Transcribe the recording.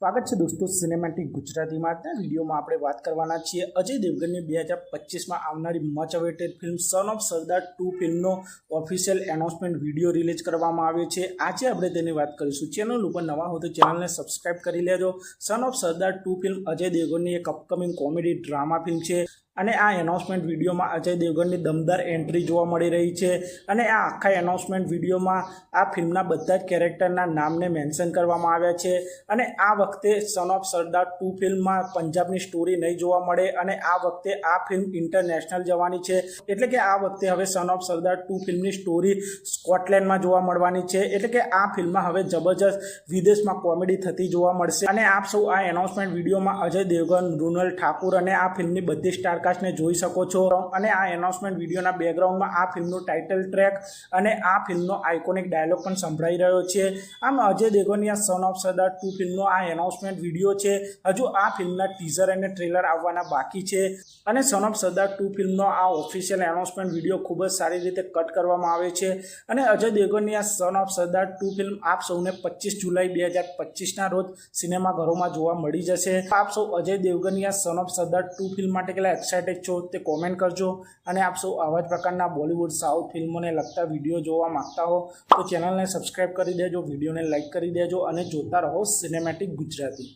સ્વાગત છે દોસ્તો સિનેમેટિક ગુજરાતીમાં આજના વિડીયોમાં આપણે વાત કરવાના છીએ અજય દેવગનની 2025માં આવનારી much awaited film son of Sardaar 2 ફિલ્મનો ઓફિશિયલ એનાઉન્સમેન્ટ વિડીયો રિલીઝ કરવામાં આવ્યો છે। આજે આપણે તેની વાત કરીશું। ચેનલ ઉપર નવા હો તો ચેનલને સબસ્ક્રાઇબ કરી લેજો। Son of Sardaar 2 film Ajay દેવગનની એક અપકમિંગ કોમેડી ડ્રામા ફિલ્મ છે અને આ એનાઉન્સમેન્ટ વિડીયોમાં અજય દેવગનની દમદાર એન્ટ્રી જોવા મળી રહી છે અને આ આખા એનાઉન્સમેન્ટ વિડીયોમાં આ ફિલ્મના બધા જ કેરેક્ટરના નામને મેન્શન કરવામાં આવ્યા છે અને આ વખતે સન ઓફ સરદાર 2 ફિલ્મમાં પંજાબની સ્ટોરી નહીં જોવા મળે અને આ વખતે આ ફિલ્મ ઇન્ટરનેશનલ જવાની છે, એટલે કે આ વખતે હવે સન ઓફ સરદાર 2 ફિલ્મની સ્ટોરી સ્કોટલેન્ડમાં જોવા મળવાની છે, એટલે કે આ ફિલ્મમાં હવે જબરજસ્ત વિદેશમાં કોમેડી થતી જોવા મળશે અને આપ સૌ આ એનાઉન્સમેન્ટ વિડીયોમાં અજય દેવગન, મૃણાલ ઠાકુર અને આ ફિલ્મની બધી સ્ટાર ને જોઈ શકો છો અને આ એનાઉન્સમેન્ટ વિડીયોના બેકગ્રાઉન્ડમાં આ ફિલ્મનો ટાઇટલ ટ્રેક અને આ ફિલ્મનો આઇકોનિક ડાયલોગ પણ સંભળાઈ રહ્યો છે। આમ અજય દેવગનની આ સન ઓફ સરદાર 2 ફિલ્મનો આ એનાઉન્સમેન્ટ વિડીયો છે। હજુ આ ફિલ્મના ટીઝર અને ટ્રેલર આવવાના બાકી છે અને સન ઓફ સરદાર 2 ફિલ્મનો આ ઓફિશિયલ એનાઉન્સમેન્ટ વિડીયો ખૂબ જ સારી રીતે કટ કરવામાં આવે છે અને અજય દેવગનની આ સન ઓફ સરદાર 2 ફિલ્મ આપ સૌને 25 જુલાઈ 2025ના રોજ સિનેમાઘરોમાં જોવા મળી જશે। આપ સૌ અજય દેવગનની આ સન ઓફ સરદાર 2 ફિલ્મ માટે કેટલા એક્સાઇટેડ છો તે કોમેન્ટ કરજો અને આપ સૌ આવા જ પ્રકારના બોલિવૂડ સાઉથ ફિલ્મોને લગતા વિડીયો જોવા માંગતા હો તો ચેનલને સબસ્ક્રાઇબ કરી દેજો, વિડીયોને લાઇક કરી દેજો અને જોતા રહો સિનેમેટિક ગુજરાતી।